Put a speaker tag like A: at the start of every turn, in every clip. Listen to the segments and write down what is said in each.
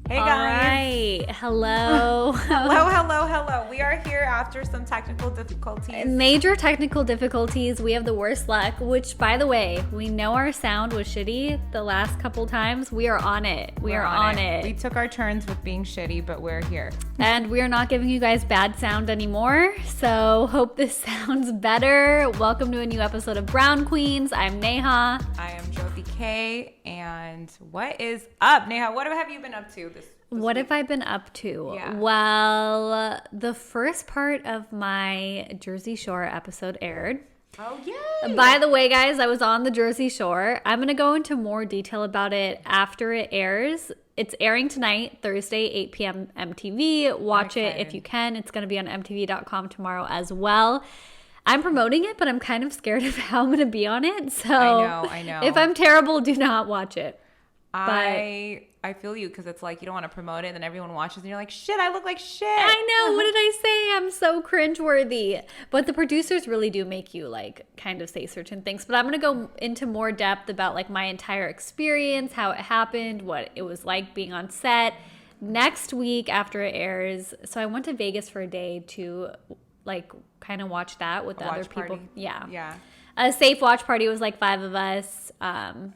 A: Hey
B: All
A: guys.
B: right. Hello.
A: Hello. We are here after some technical difficulties.
B: Major technical difficulties. We have the worst luck, which, by the way, we know our sound was shitty the last couple times. We are on it. We are on it.
A: We took our turns with being shitty, but we're here.
B: And we are not giving you guys bad sound anymore. So, hope this sounds better. Welcome to a new episode of Brown Queens. I'm Neha.
A: I am Jyoti K. And what is up, Neha? What have you been up to this
B: What
A: week?
B: have I been up to?
A: Yeah.
B: Well, the first part of my Jersey Shore episode aired.
A: Oh, yay!
B: By the way, guys, I was on the Jersey Shore. I'm going to go into more detail about it after it airs. It's airing tonight, Thursday, 8 p.m. MTV. Watch it if you can. It's going to be on MTV.com tomorrow as well. I'm promoting it, but I'm kind of scared of how I'm going to be on it. So
A: I know.
B: If I'm terrible, do not watch it.
A: I feel you because it's like you don't want to promote it, and then everyone watches, and you're like, shit, I look like shit.
B: I know. What did I say? I'm so cringeworthy. But the producers really do make you like kind of say certain things. But I'm going to go into more depth about like my entire experience, how it happened, what it was like being on set next week after it airs. So I went to Vegas for a day to like kind of watch that with the other people.
A: Party.
B: Yeah.
A: Yeah.
B: A safe watch party was like 5 of us.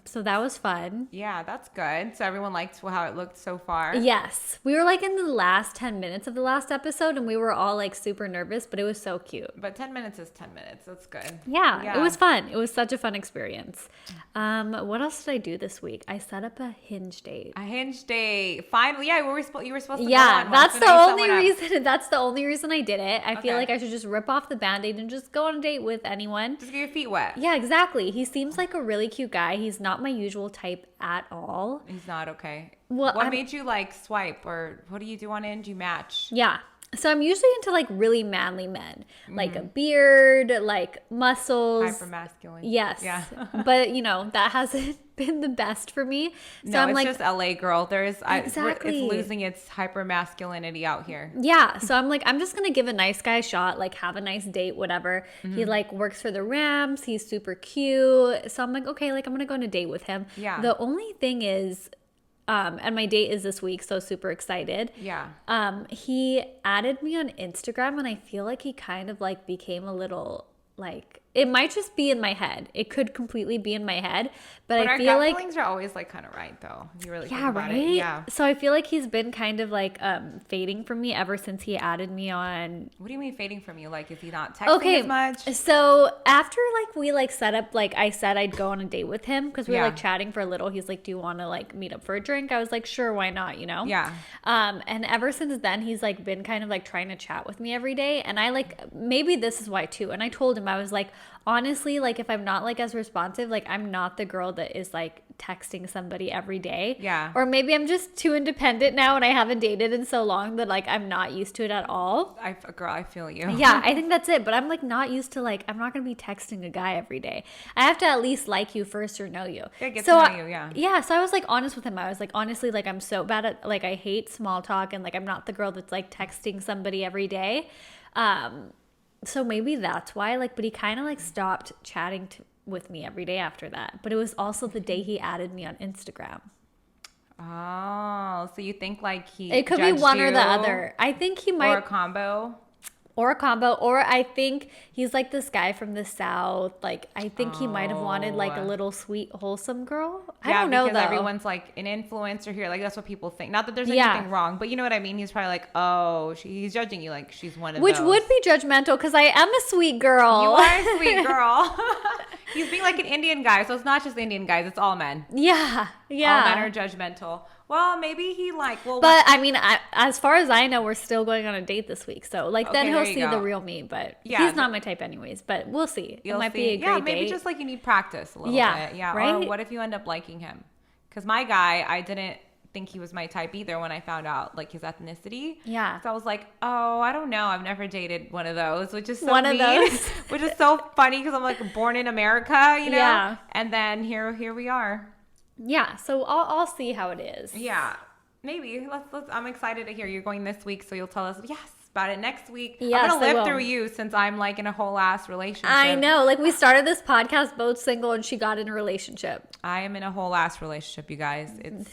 B: So that was fun.
A: Yeah, that's good. So everyone liked how it looked so far.
B: Yes. We were like in the last 10 minutes of the last episode and we were all like super nervous, but it was so cute.
A: But 10 minutes is 10 minutes. That's good.
B: Yeah, it was fun. It was such a fun experience. What else did I do this week? I set up a Hinge date.
A: A Hinge date. Finally, yeah, you were supposed to go
B: Yeah,
A: on
B: that's
A: one,
B: the
A: so now you set
B: only
A: one up.
B: reason. That's the only reason I did it. I feel
A: Okay.
B: like I should just rip off the Band-Aid and just go on a date with anyone.
A: Just get your feet wet.
B: Yeah, exactly. He seems like a really cute guy. He's not my usual type at all.
A: He's not okay.
B: Well,
A: What made you like swipe, or what do you do on Hinge? You match.
B: Yeah. So I'm usually into like really manly men, like a beard, like muscles.
A: Hyper masculine.
B: Yes.
A: Yeah.
B: But you know, that hasn't been the best for me. So
A: No,
B: I'm
A: it's
B: like,
A: just LA girl.
B: Exactly.
A: It's losing its hyper masculinity out here.
B: yeah. So I'm like, I'm just going to give a nice guy a shot, like have a nice date, whatever.
A: Mm-hmm.
B: He like works for the Rams. He's super cute. So I'm like, okay, like I'm going to go on a date with him.
A: Yeah.
B: The only thing is, and my date is this week, so super excited.
A: Yeah.
B: He added me on Instagram and I feel like he kind of like became a little like, it might just be in my head. It could completely be in my head, but I
A: our
B: feel
A: gut
B: like
A: feelings are always like kind of right though. If you really think
B: yeah,
A: about
B: right?
A: it. Yeah.
B: So I feel like he's been kind of like fading from me ever since he added me on.
A: What do you mean fading from you? Like, is he not texting as much?
B: So after like we like set up, like I said I'd go on a date with him because we were
A: Yeah.
B: like chatting for a little. He's like, do you want to like meet up for a drink? I was like, sure, why not, you know?
A: Yeah.
B: And ever since then he's like been kind of like trying to chat with me every day, and I like, maybe this is why too. And I told him, I was like, honestly, like if I'm not like as responsive, like I'm not the girl that is like texting somebody every day.
A: Yeah.
B: Or maybe I'm just too independent now and I haven't dated in so long that like I'm not used to it at all.
A: Girl, I feel you.
B: Yeah, I think that's it. But I'm like not used to like, I'm not going to be texting a guy every day. I have to at least like you first or know you.
A: Yeah, get to know you, yeah.
B: Yeah, so I was like honest with him. I was like, honestly, like I'm so bad at, like I hate small talk and like I'm not the girl that's like texting somebody every day. So maybe that's why, like, but he kind of like stopped chatting with me every day after that. But it was also the day he added me on Instagram.
A: Oh, so you think like he
B: It could be
A: judged
B: one or the
A: you,
B: other. I think he
A: or a
B: might,
A: combo?
B: or a combo, or I think he's like this guy from the South. Like, I think he might have wanted like a little sweet, wholesome girl. I don't know
A: because
B: though.
A: everyone's like an influencer here. Like that's what people think. Not that there's
B: Yeah.
A: anything wrong, but you know what I mean. He's probably like, oh, he's judging you like she's one of
B: Which
A: those.
B: would be judgmental because I am a sweet girl.
A: You are a sweet girl. He's being like an Indian guy, so it's not just Indian guys. It's all men.
B: Yeah,
A: All men
B: yeah.
A: are judgmental. Well, maybe he like. Well,
B: But I mean, as far as I know, we're still going on a date this week. So like then
A: Okay,
B: he'll
A: there you
B: see
A: go.
B: the real me. But
A: Yeah,
B: he's not my type anyways. But we'll see. It
A: you'll
B: might
A: see.
B: be a great
A: maybe
B: date.
A: just like you need practice a little
B: Yeah,
A: bit. Yeah. Or
B: right?
A: what if you end up liking him? Because my guy, I didn't think he was my type either when I found out like his ethnicity.
B: Yeah.
A: So I was like, oh, I don't know. I've never dated one of those, which is so
B: One of
A: mean,
B: those.
A: which is so funny because I'm like born in America, you know?
B: Yeah.
A: And then here we are.
B: Yeah. So I'll see how it is.
A: Yeah. Maybe. Let's I'm excited to hear you're going this week, so you'll tell us, yes, about it next week.
B: Yes,
A: I'm going to
B: I
A: live
B: will.
A: through you since I'm like in a whole ass relationship.
B: I know. Like, we started this podcast both single and she got in a relationship.
A: I am in a whole ass relationship, you guys.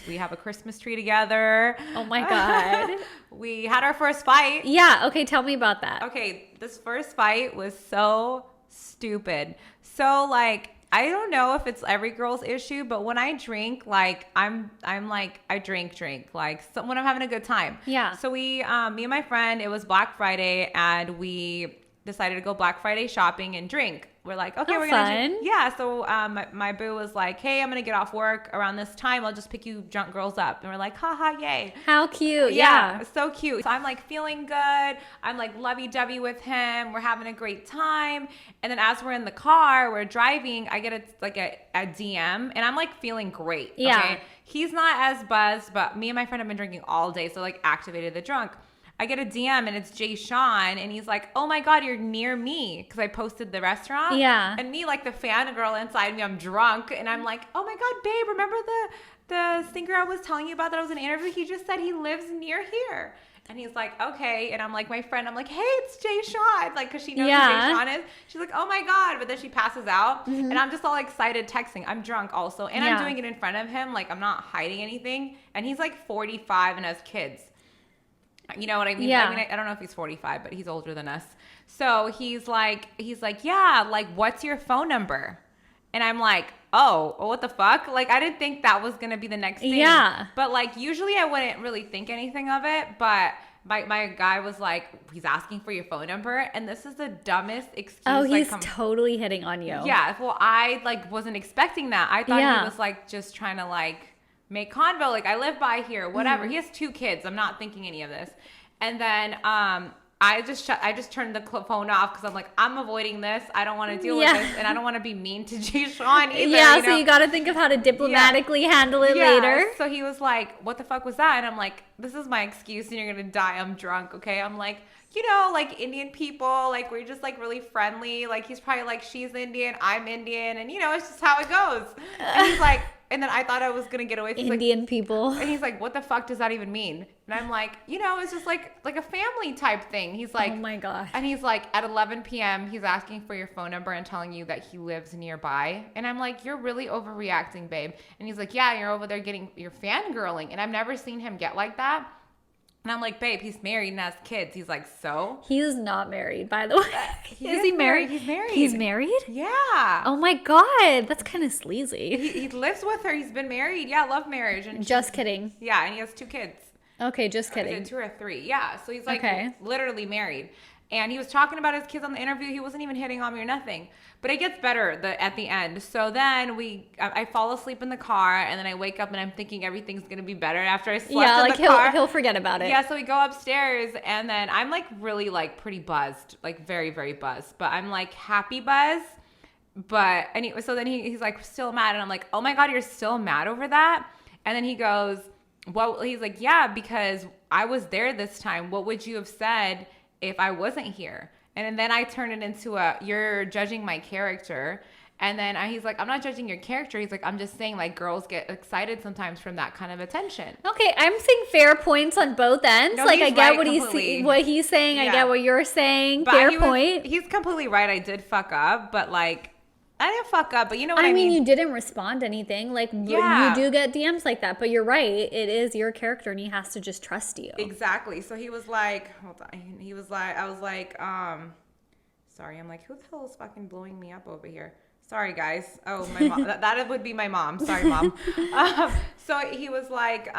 A: We have a Christmas tree together.
B: Oh my God.
A: We had our first fight.
B: Yeah. Okay. Tell me about that.
A: Okay, this first fight was so stupid. So like I don't know if it's every girl's issue, but when I drink, like I'm like I drink like when I'm having a good time.
B: Yeah.
A: So we me and my friend, it was Black Friday and we decided to go Black Friday shopping and drink. We're like, okay,
B: How
A: we're gonna
B: fun.
A: drink. Yeah. So my boo was like, hey, I'm gonna get off work around this time. I'll just pick you drunk girls up. And we're like, haha, yay.
B: How cute. Yeah.
A: So cute. So I'm like feeling good. I'm like lovey-dovey with him. We're having a great time. And then as we're in the car, we're driving, I get a DM and I'm like feeling great.
B: Yeah.
A: Okay? He's not as buzzed, but me and my friend have been drinking all day. So like activated the drunk. I get a DM and it's Jay Sean and he's like, oh my God, you're near me. Cause I posted the restaurant.
B: Yeah.
A: And me, like the fangirl inside me, I'm drunk. And I'm like, oh my God, babe, remember the singer I was telling you about that I was in an interview? He just said he lives near here. And he's like, okay. And I'm like, my friend, I'm like, hey, it's Jay Sean. Like, cause she knows who Jay Sean is. She's like, oh my God. But then she passes out and I'm just all excited texting. I'm drunk also. And I'm doing it in front of him. Like I'm not hiding anything. And he's like 45 and has kids. You know what I mean?
B: Yeah.
A: I mean, I don't know if he's 45, but he's older than us. So he's like, yeah, like, what's your phone number? And I'm like, oh, what the fuck? Like, I didn't think that was going to be the next thing.
B: Yeah.
A: But like, usually I wouldn't really think anything of it. But my guy was like, he's asking for your phone number. And this is the dumbest excuse.
B: Oh, he's totally hitting on you.
A: Yeah. Well, I like wasn't expecting that. I thought he was like just trying to like make convo, like I live by here, whatever. He has 2 kids. I'm not thinking any of this. And then I just turned the phone off because I'm like, I'm avoiding this. I don't want to deal with this, and I don't want to be mean to Jay Sean either.
B: Yeah, so you got to think of how to diplomatically handle it later.
A: So he was like, what the fuck was that? And I'm like, this is my excuse and you're going to die. I'm drunk, okay? I'm like, you know, like Indian people, like we're just like really friendly. Like he's probably like, she's Indian, I'm Indian. And you know, it's just how it goes. And he's like, and then I thought I was going to get away with
B: Indian people.
A: And he's like, what the fuck does that even mean? And I'm like, you know, it's just like a family type thing. He's like,
B: oh my gosh.
A: And he's like, at 11 p.m., he's asking for your phone number and telling you that he lives nearby. And I'm like, you're really overreacting, babe. And he's like, yeah, you're over there you're fangirling. And I've never seen him get like that. And I'm like, babe, he's married and has kids. He's like, so?
B: He's not married, by the way. Is he married?
A: He's married.
B: He's married?
A: Yeah.
B: Oh my God. That's kind of sleazy.
A: He lives with her. He's been married. Yeah, love marriage. And
B: just kidding.
A: Yeah, and he has 2 kids.
B: Okay, just kidding.
A: 2 or 3. Yeah, so he's like
B: okay.
A: literally married. And he was talking about his kids on the interview. He wasn't even hitting on me or nothing. But it gets better at the end. So then I fall asleep in the car, and then I wake up and I'm thinking everything's gonna be better after I slept in the car.
B: He'll forget about it.
A: Yeah, so we go upstairs, and then I'm like really like pretty buzzed, like very, very buzzed. But I'm like happy buzz. But anyway, so then he's like still mad, and I'm like, oh my God, you're still mad over that? And then he goes, well, he's like, yeah, because I was there this time. What would you have said if I wasn't here? And then I turn it into you're judging my character. And then he's like, I'm not judging your character. He's like, I'm just saying like girls get excited sometimes from that kind of attention.
B: Okay, I'm seeing fair points on both ends.
A: No,
B: like I get
A: right,
B: what he's saying. Yeah. I get what you're saying.
A: But
B: fair point.
A: He's completely right. I did fuck up, but like I didn't fuck up, but you know what I mean?
B: I mean, you didn't respond to anything. Like, you do get DMs like that, but you're right. It is your character, and he has to just trust you.
A: Exactly. So he was like, hold on. He was like, I was like, sorry. I'm like, who the hell is fucking blowing me up over here? Sorry, guys. Oh, my mom. that would be my mom. Sorry, mom. So he was like,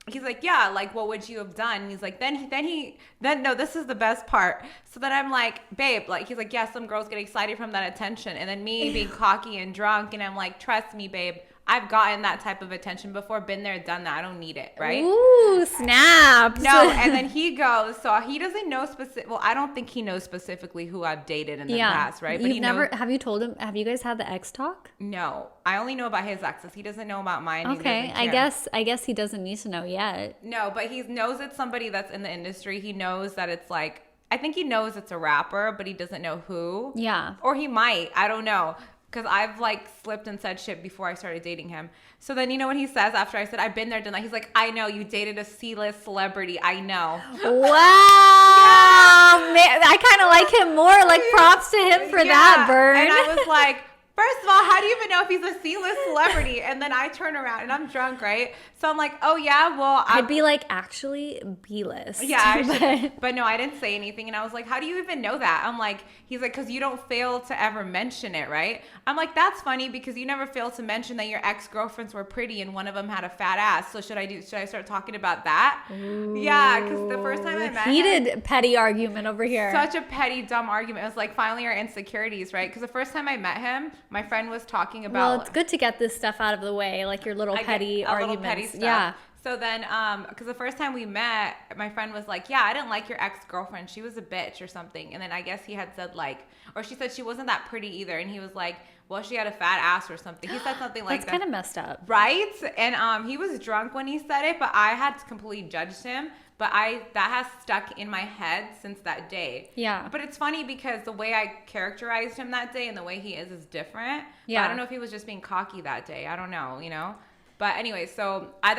A: he's like, yeah, like, what would you have done? And he's like, no, this is the best part. So then I'm like, babe, like, he's like, yeah, some girls get excited from that attention. And then me being cocky and drunk, and I'm like, trust me, babe, I've gotten that type of attention before, been there, done that. I don't need it, right?
B: Ooh, snaps.
A: No, and then he goes, so he doesn't know well, I don't think he knows specifically who I've dated in the past, right?
B: But have you told him, have you guys had the ex talk?
A: No, I only know about his exes. He doesn't know about mine.
B: Okay, I guess he doesn't need to know yet.
A: No, but he knows it's somebody that's in the industry. He knows that it's like, I think he knows it's a rapper, but he doesn't know who.
B: Yeah.
A: Or he might, I don't know. because I've like slipped and said shit before I started dating him. So then you know what he says after I said I've been there, done that? He's like, I know you dated a C-list celebrity. I know.
B: Wow, man, I kind of like him more. Like props to him for that, Vern.
A: And I was like, first of all, how do you even know if he's a C-list celebrity? And then I turn around and I'm drunk, right? So I'm like, oh yeah, well,
B: I'd be like, actually, B-list.
A: Yeah, but no, I didn't say anything. And I was like, how do you even know that? I'm like, he's like, because you don't fail to ever mention it, right? I'm like, that's funny because you never failed to mention that your ex-girlfriends were pretty and one of them had a fat ass. So should I start talking about that? Ooh, yeah, because the first time I met
B: heated petty argument over here.
A: Such a petty, dumb argument. It was like finally our insecurities, right? Because the first time I met him, my friend was talking about.
B: Well, it's good to get this stuff out of the way, like your little petty arguments. Little petty stuff. Yeah.
A: So then, because the first time we met, my friend was like, yeah, I didn't like your ex-girlfriend. She was a bitch or something. And then I guess he had said like, or she said she wasn't that pretty either. And he was like, well, she had a fat ass or something. He said something like that.
B: That's kind of messed up.
A: Right? And he was drunk when he said it, but I had completely judged him. But that has stuck in my head since that day.
B: Yeah.
A: But it's funny because the way I characterized him that day and the way he is different.
B: Yeah.
A: But I don't know if he was just being cocky that day. I don't know, you know? But anyway, so I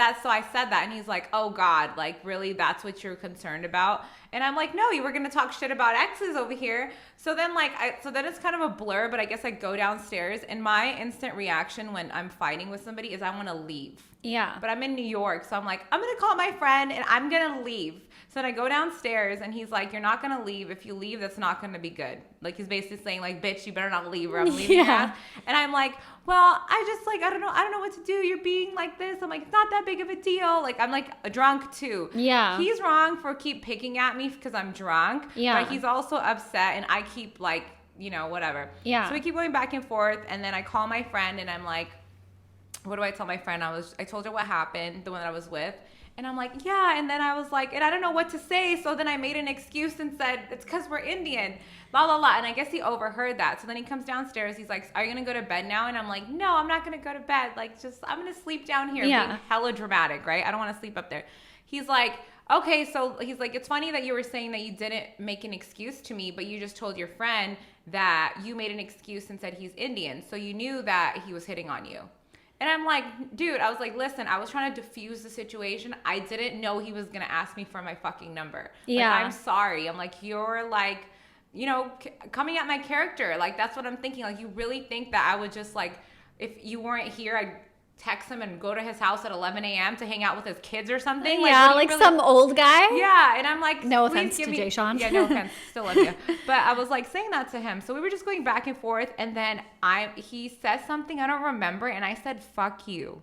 A: said that, and he's like, oh God, like really, that's what you're concerned about? And I'm like, no, you were gonna talk shit about exes over here. So then then it's kind of a blur, but I guess I go downstairs, and my instant reaction when I'm fighting with somebody is I want to leave.
B: Yeah.
A: But I'm in New York, so I'm like, I'm gonna call my friend and I'm gonna leave. So then I go downstairs and he's like, you're not gonna leave. If you leave, that's not gonna be good. Like he's basically saying like, bitch, you better not leave or I'm leaving your ass. And I'm like, well, I just like, I don't know what to do. You're being like this. I'm like, it's not that big of a deal. Like I'm like drunk too.
B: Yeah.
A: He's wrong for keep picking at me because I'm drunk.
B: Yeah.
A: But he's also upset and I keep like, you know, whatever.
B: Yeah.
A: So we keep going back and forth and then I call my friend and I'm like, what do I tell my friend? I told her what happened, the one that I was with. And I'm like, yeah. And then I was like, and I don't know what to say. So then I made an excuse and said, it's because we're Indian, la, la, la. And I guess he overheard that. So then he comes downstairs. He's like, are you going to go to bed now? And I'm like, no, I'm not going to go to bed. Like, I'm going to sleep down here.
B: Yeah.
A: Being hella dramatic, right? I don't want to sleep up there. He's like, okay. So he's like, it's funny that you were saying that you didn't make an excuse to me, but you just told your friend that you made an excuse and said he's Indian. So you knew that he was hitting on you. And I'm like, dude, I was like, listen, I was trying to diffuse the situation. I didn't know he was going to ask me for my fucking number.
B: Yeah.
A: Like, I'm sorry. I'm like, you're like, you know, coming at my character. Like, that's what I'm thinking. Like, you really think that I would just like, if you weren't here, I'd text him and go to his house at 11 a.m. to hang out with his kids or something?
B: Yeah, like really... some old guy?
A: Yeah, and I'm like...
B: No offense to Jay Sean.
A: Yeah, no offense. Still love you. But I was like saying that to him. So we were just going back and forth, and then he said something I don't remember, and I said, fuck you.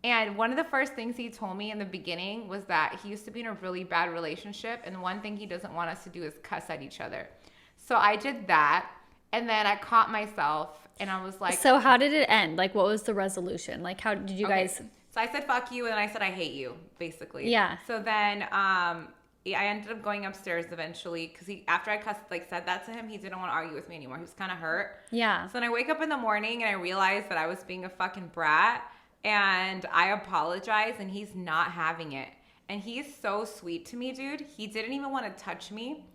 A: And one of the first things he told me in the beginning was that he used to be in a really bad relationship, and one thing he doesn't want us to do is cuss at each other. So I did that, and then I caught myself, and I was like...
B: So how did it end? Like, what was the resolution? Like, how did you guys...
A: So I said, fuck you, and then I said, I hate you, basically.
B: Yeah.
A: So then I ended up going upstairs eventually, because after I said that to him, he didn't want to argue with me anymore. He was kind of hurt.
B: Yeah.
A: So then I wake up in the morning, and I realized that I was being a fucking brat, and I apologize, and he's not having it. And he's so sweet to me, dude. He didn't even want to touch me.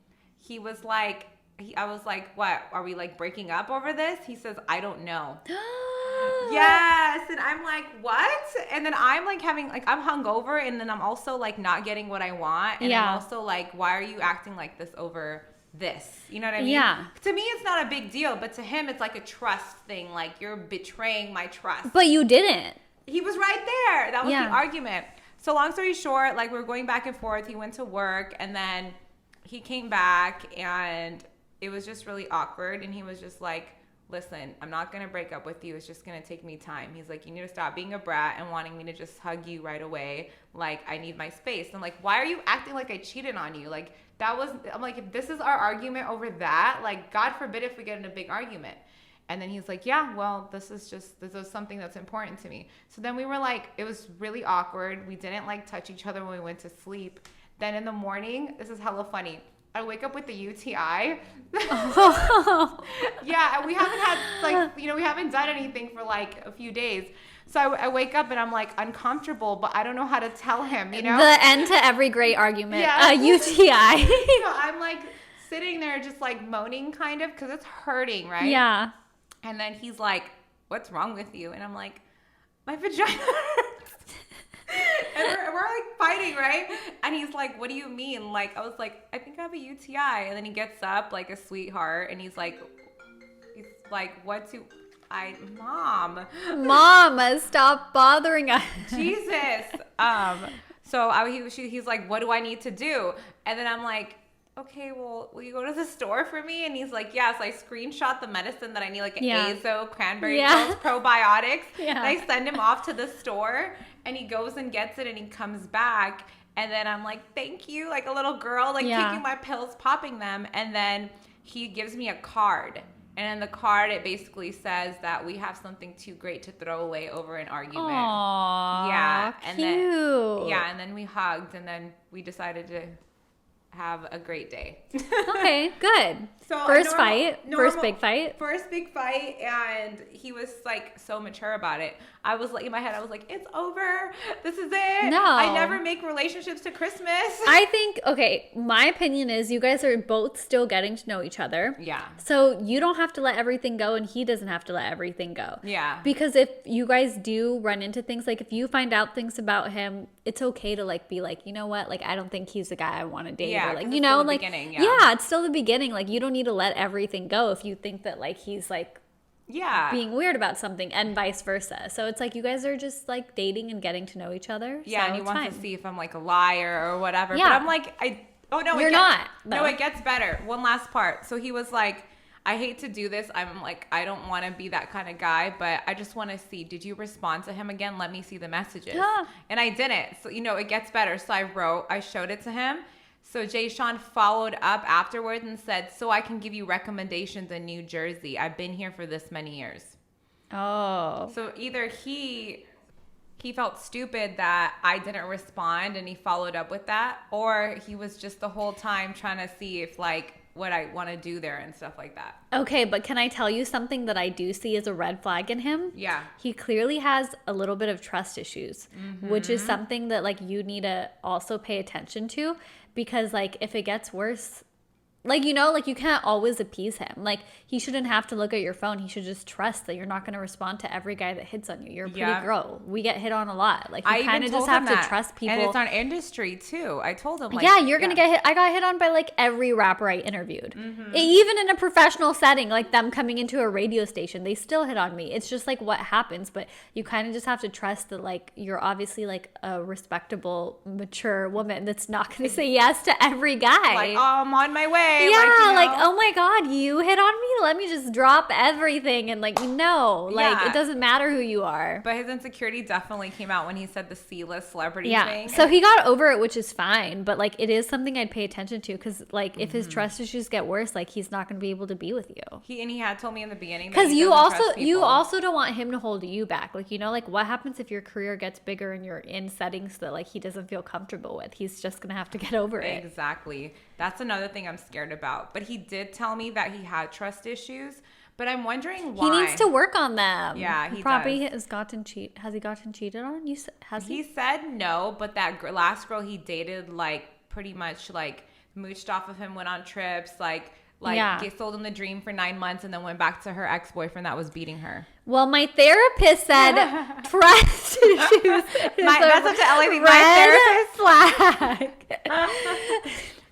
A: He was like... I was like, what? Are we like breaking up over this? He says, I don't know. Yes. And I'm like, what? And then I'm like I'm hungover and then I'm also like not getting what I want. And I'm also like, why are you acting like this over this? You know what I mean?
B: Yeah.
A: To me, it's not a big deal, but to him, it's like a trust thing. Like you're betraying my trust.
B: But you didn't.
A: He was right there. That was the argument. So long story short, like we were going back and forth. He went to work and then he came back and it was just really awkward. And he was just like, listen, I'm not going to break up with you. It's just going to take me time. He's like, you need to stop being a brat and wanting me to just hug you right away. Like, I need my space. I'm like, why are you acting like I cheated on you? Like, I'm like, if this is our argument over that, like, God forbid if we get in a big argument. And then he's like, yeah, well, this is something that's important to me. So then we were like, it was really awkward. We didn't like touch each other when we went to sleep. Then in the morning, this is hella funny. I wake up with the UTI. Yeah, we haven't had we haven't done anything for like a few days. So I wake up and I'm like uncomfortable, but I don't know how to tell him, you know?
B: The end to every great argument, UTI.
A: So I'm like sitting there just like moaning kind of because it's hurting, right?
B: Yeah.
A: And then he's like, what's wrong with you? And I'm like, my vagina hurts. And we're like fighting, right? And he's like, what do you mean? Like, I was like, I think I have a UTI. And then he gets up like a sweetheart and he's like, Mom,
B: stop bothering us.
A: Jesus. He's like, what do I need to do? And then I'm like, okay, well, will you go to the store for me? And he's like, yeah. So I screenshot the medicine that I need, like Azo, cranberry pills, probiotics. Yeah. And I send him off to the store and he goes and gets it and he comes back. And then I'm like, thank you, like a little girl, like taking my pills, popping them. And then he gives me a card. And in the card, it basically says that we have something too great to throw away over an argument.
B: Aww,
A: yeah. And
B: cute.
A: and then we hugged and then we decided to have a great day.
B: Okay, good.
A: So
B: first big fight.
A: First big fight, and he was like so mature about it. I was like, in my head, I was like, it's over. This is it.
B: No.
A: I never make relationships to Christmas.
B: I think, okay, my opinion is you guys are both still getting to know each other.
A: Yeah.
B: So you don't have to let everything go and he doesn't have to let everything go.
A: Yeah.
B: Because if you guys do run into things, like if you find out things about him, it's okay to like be like, you know what, like I don't think he's the guy I want to date.
A: Yeah,
B: or like, you know, like
A: beginning,
B: it's still the beginning. Like you don't need to let everything go if you think that like he's like being weird about something and vice versa. So it's like you guys are just like dating and getting to know each other.
A: Yeah,
B: so
A: and he wants to see if I'm like a liar or whatever.
B: Yeah.
A: But I'm like,
B: you're not.
A: No, it gets better. One last part. So he was like, I hate to do this. I'm like, I don't want to be that kind of guy, but I just want to see, did you respond to him again? Let me see the messages.
B: Yeah.
A: And I didn't. So, it gets better. So I showed it to him. So Jay Sean followed up afterwards and said, so I can give you recommendations in New Jersey. I've been here for this many years.
B: Oh.
A: So either he felt stupid that I didn't respond and he followed up with that, or he was just the whole time trying to see if like what I want to do there and stuff like that.
B: Okay, but can I tell you something that I do see as a red flag in him?
A: Yeah.
B: He clearly has a little bit of trust issues, which is something that like you need to also pay attention to, because like if it gets worse, like, like you can't always appease him. Like he shouldn't have to look at your phone. He should just trust that you're not going to respond to every guy that hits on you. You're a pretty girl. We get hit on a lot. Like you kind of just have to trust people.
A: And it's our industry too. I told him like,
B: you're going to get hit. I got hit on by like every rapper I interviewed. Even in a professional setting, like them coming into a radio station, they still hit on me. It's just like what happens, but you kind of just have to trust that like you're obviously like a respectable, mature woman that's not going to say yes to every guy.
A: Like, oh, I'm on my way.
B: Yeah, like, oh my God, you hit on me? Let me just drop everything and like, it doesn't matter who you are.
A: But his insecurity definitely came out when he said the C-list celebrity thing.
B: So he got over it, which is fine. But like, it is something I'd pay attention to because like, if his trust issues get worse, like he's not going to be able to be with you.
A: He had told me in the beginning
B: because you also don't want him to hold you back. Like, like what happens if your career gets bigger and you're in settings that like he doesn't feel comfortable with? He's just going to have to get over it.
A: Exactly. That's another thing I'm scared about. But he did tell me that he had trust issues. But I'm wondering why.
B: He needs to work on them.
A: Yeah, he
B: probably
A: does.
B: Has he gotten cheated on?
A: He said no, but that last girl he dated, like, pretty much, like, mooched off of him, went on trips, sold him the dream for 9 months, and then went back to her ex-boyfriend that was beating her.
B: Well, my therapist said trust issues.
A: That's up to Ellie. My therapist
B: flag.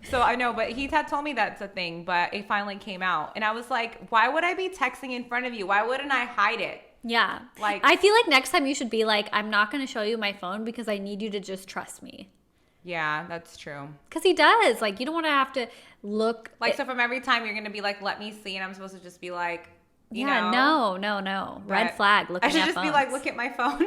A: So I know, but he had told me that's a thing, but it finally came out. And I was like, why would I be texting in front of you? Why wouldn't I hide it?
B: Yeah.
A: Like,
B: I feel like next time you should be like, I'm not going to show you my phone because I need you to just trust me.
A: Yeah, that's true.
B: Because he does. Like, you don't want to have to look.
A: Like, so from every time you're going to be like, let me see. And I'm supposed to just be like,
B: no. Red flag.
A: I should just be like, look at my phone.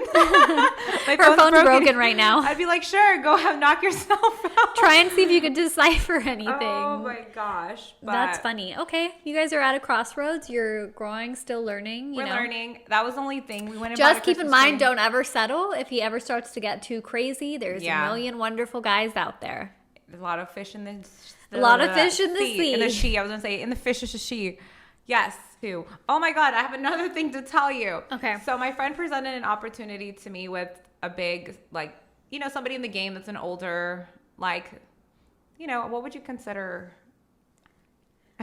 B: Her phone's broken right now.
A: I'd be like, sure, go knock yourself out.
B: Try and see if you could decipher anything.
A: Oh my gosh.
B: That's funny. Okay, you guys are at a crossroads. You're growing, still learning.
A: We're learning. That was the only thing. We went and
B: just keep in mind, don't ever settle. If he ever starts to get too crazy, there's a million wonderful guys out there.
A: There's a lot of fish in the
B: sea.
A: In the she. I was going to say, in the fish is a she. Yes. Too. Oh my God, I have another thing to tell you.
B: Okay.
A: So my friend presented an opportunity to me with a big, like, somebody in the game that's an older, like, what would you consider?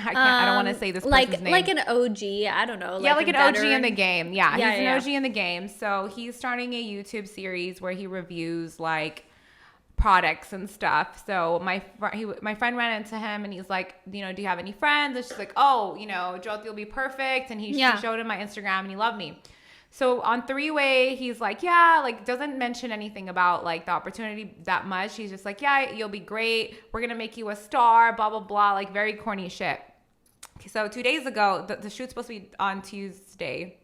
A: I don't want to say this person's name.
B: Like an OG. I don't know.
A: Yeah, like an OG in
B: veteran.
A: the game. Yeah,
B: Yeah,
A: he's
B: yeah.
A: an OG in the game. So he's starting a YouTube series where he reviews like products and stuff. So my friend ran into him and he's like, you know, do you have any friends? And she's like, oh, you know, Jyoti will be perfect. And she showed him my Instagram and he loved me. So on three-way, he's like, yeah, like doesn't mention anything about like the opportunity that much. He's just like, yeah, you'll be great. We're going to make you a star, blah, blah, blah. Like very corny shit. So 2 days ago, the shoot's supposed to be on Tuesday.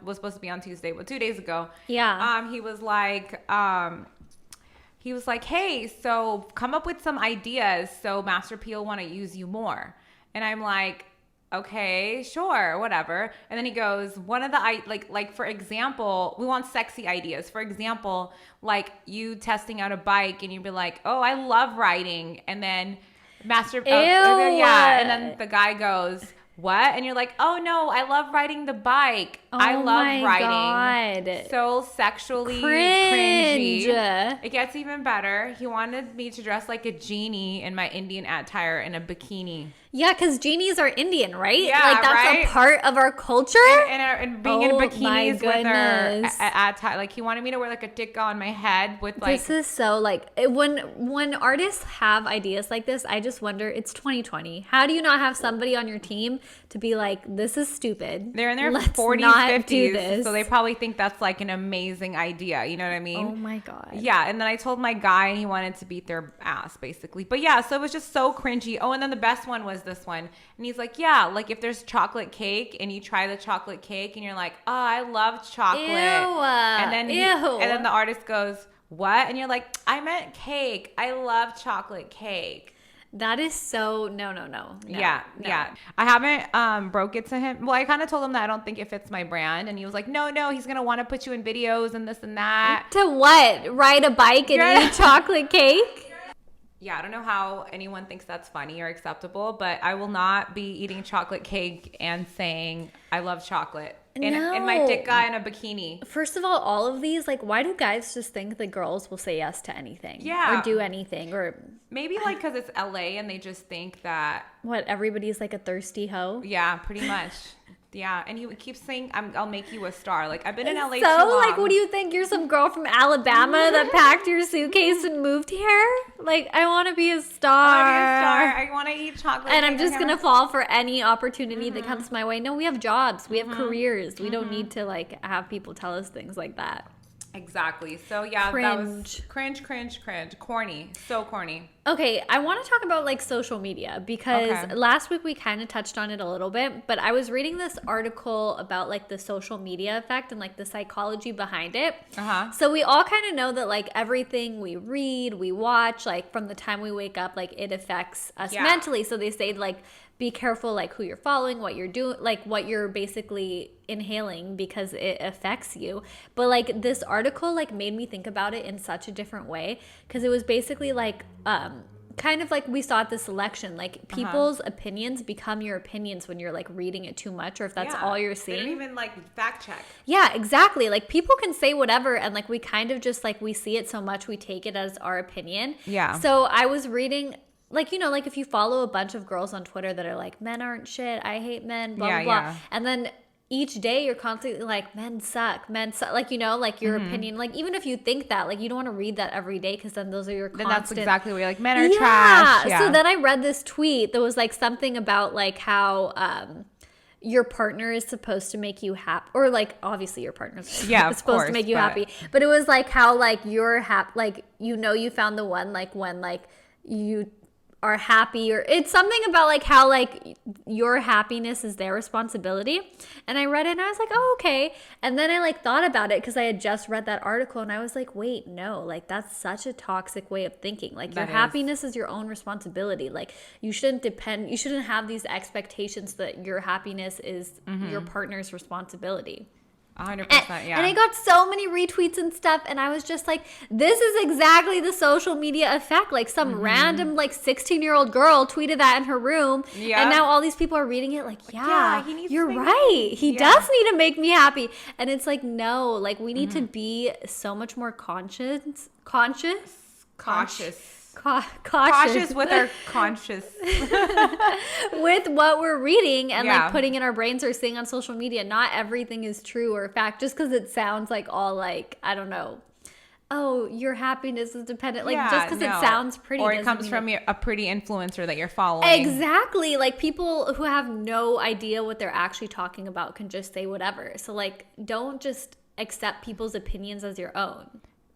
A: Was supposed to be on Tuesday, but 2 days ago, he was like, hey, so come up with some ideas so Master P will want to use you more. And I'm like, okay, sure, whatever. And then he goes, one of the like for example, we want sexy ideas. For example, like you testing out a bike and you'd be like, oh, I love riding, and then and then the guy goes, what? And you're like, oh no, I love riding the bike. I love riding.
B: God.
A: So sexually
B: Cringe.
A: cringy. It gets even better. He wanted me to dress like a genie in my Indian attire in a bikini.
B: Yeah, because genies are Indian, right?
A: Yeah,
B: like that's
A: right?
B: a part of our culture.
A: And being in bikinis with her
B: goodness.
A: attire. Like he wanted me to wear like a tikka on my head with like.
B: This is so like when artists have ideas like this, I just wonder. It's 2020. How do you not have somebody on your team to be like, this is stupid?
A: They're in their
B: Let's
A: 40s,
B: not
A: 50s,
B: do this.
A: so they probably think that's like an amazing idea. You know what I mean?
B: Oh my God.
A: Yeah, and then I told my guy and he wanted to beat their ass basically. But yeah, so it was just so cringy. Oh, and then the best one was this one. And he's like, yeah, like if there's chocolate cake and you try the chocolate cake and you're like, oh, I love chocolate.
B: Ew.
A: And then
B: Ew.
A: and then the artist goes, what? And you're like, I meant cake. I love chocolate cake.
B: That is so no.
A: Yeah. I haven't broke it to him. Well, I kind of told him that I don't think it fits my brand, and he was like, no, he's gonna want to put you in videos and this and that.
B: To what? Ride a bike and eat chocolate cake?
A: Yeah, I don't know how anyone thinks that's funny or acceptable, but I will not be eating chocolate cake and saying I love chocolate in my tikka in a bikini.
B: First of all of these, like, why do guys just think that girls will say yes to anything?
A: Yeah.
B: Or do anything? Or
A: Maybe like because it's LA and they just think that.
B: what? Everybody's like a thirsty hoe?
A: Yeah, pretty much. Yeah, and he would keep saying, I'll make you a star. Like, I've been in LA
B: So,
A: too long.
B: like, what do you think? You're some girl from Alabama that packed your suitcase and moved here? Like, I want to be a star.
A: I want to eat chocolate.
B: And I'm
A: cake.
B: just going to fall for any opportunity that comes my way. No, we have jobs. We have careers. We don't need to, like, have people tell us things like that.
A: Exactly. So, yeah, that was cringe. Corny. So corny.
B: Okay, I want to talk about like social media because last week we kind of touched on it a little bit, but I was reading this article about like the social media effect and like the psychology behind it. So we all kind of know that like everything we read, we watch, like from the time we wake up, like it affects us mentally. So they say like be careful like who you're following, what you're doing, like what you're basically inhaling because it affects you. But like this article like made me think about it in such a different way because it was basically like kind of like we saw at this election, like people's opinions become your opinions when you're like reading it too much or if that's all you're seeing.
A: They don't even like fact check.
B: Yeah, exactly. Like people can say whatever and like we kind of just like we see it so much we take it as our opinion.
A: Yeah.
B: So I was reading like, you know, like if you follow a bunch of girls on Twitter that are like, men aren't shit, I hate men, blah, blah, blah. And then each day you're constantly like, men suck. Like, you know, like your opinion, like even if you think that, like you don't want to read that every day because then those are your constant.
A: Then that's exactly what you're like, men are trash. Yeah.
B: So then I read this tweet that was like something about like how your partner is supposed to make you happy, or like obviously your partner's supposed to make you happy, but it was like how like you're happy, like you know you found the one like when like you are happy, or it's something about like how like your happiness is their responsibility. And I read it and I was like, oh, okay. And then I like thought about it because I had just read that article and I was like, wait, no, like that's such a toxic way of thinking. Like your happiness is your own responsibility. Like you shouldn't have these expectations that your happiness is your partner's responsibility.
A: 100%,
B: And I got so many retweets and stuff, and I was just like, this is exactly the social media effect. Like some random like 16-year-old girl tweeted that in her room, and now all these people are reading it like, you're right. He does need to make me happy. And it's like, no, like we need to be so much more cautious
A: Cautious with our conscious.
B: with what we're reading and
A: Yeah.
B: like putting in our brains or seeing on social media. Not everything is true or fact just because it sounds like all like, I don't know, oh, your happiness is dependent. Like just because it sounds pretty.
A: Or it
B: doesn't
A: comes
B: mean
A: from a pretty influencer that you're following.
B: Exactly. Like people who have no idea what they're actually talking about can just say whatever. So like don't just accept people's opinions as your own.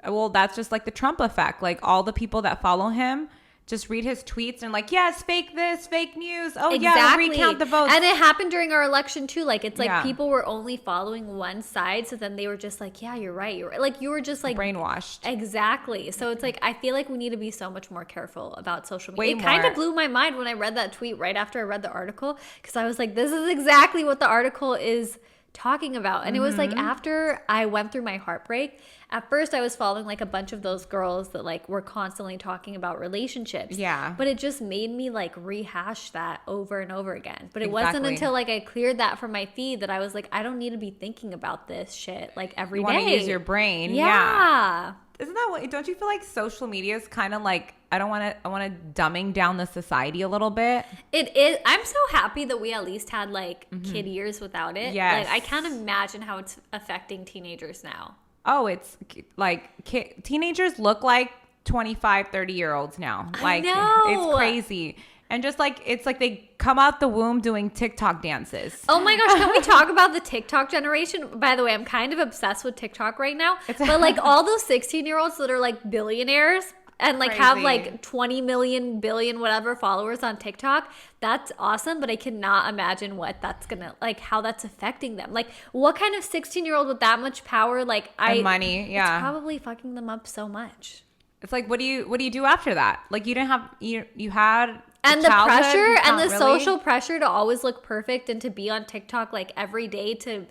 A: Well, that's just like the Trump effect. Like all the people that follow him just read his tweets and like, yes, fake this, fake news. Oh yeah, recount the votes.
B: And it happened during our election too. Like it's like
A: Yeah.
B: people were only following one side, so then they were just like, yeah, you're right. You're right. Like you were just like
A: brainwashed.
B: Exactly. So it's like I feel like we need to be so much more careful about social media.
A: Way
B: It kind
A: more.
B: of blew my mind when I read that tweet right after I read the article because I was like, this is exactly what the article is talking about. And it was like after I went through my heartbreak, at first I was following like a bunch of those girls that like were constantly talking about relationships.
A: Yeah.
B: But it just made me like rehash that over and over again. But it wasn't
A: Exactly.
B: until like I cleared that from my feed that I was like, I don't need to be thinking about this shit like every
A: You
B: day.
A: want to use your brain.
B: Yeah.
A: Isn't that what, don't you feel like social media is kind of like, I want to dumbing down the society a little bit?
B: It is. I'm so happy that we at least had like kid years without it.
A: Yes.
B: Like I can't imagine how it's affecting teenagers now.
A: Oh, it's like teenagers look like 25, 30-year-olds now. Like
B: know.
A: it's crazy. And just like, it's like they come out the womb doing TikTok dances.
B: Oh my gosh, can we talk about the TikTok generation? By the way, I'm kind of obsessed with TikTok right now. But like all those 16-year-olds that are like billionaires and like have
A: Crazy.
B: like 20 million, billion, whatever followers on TikTok, that's awesome. But I cannot imagine what that's gonna, like how that's affecting them. Like what kind of 16-year-old with that much power, like
A: And money, yeah.
B: It's probably fucking them up so much.
A: It's like, what do you do after that? Like you didn't have, you had
B: And the
A: childhood,
B: pressure and
A: not
B: the
A: really?
B: social pressure to always look perfect and to be on TikTok like every day to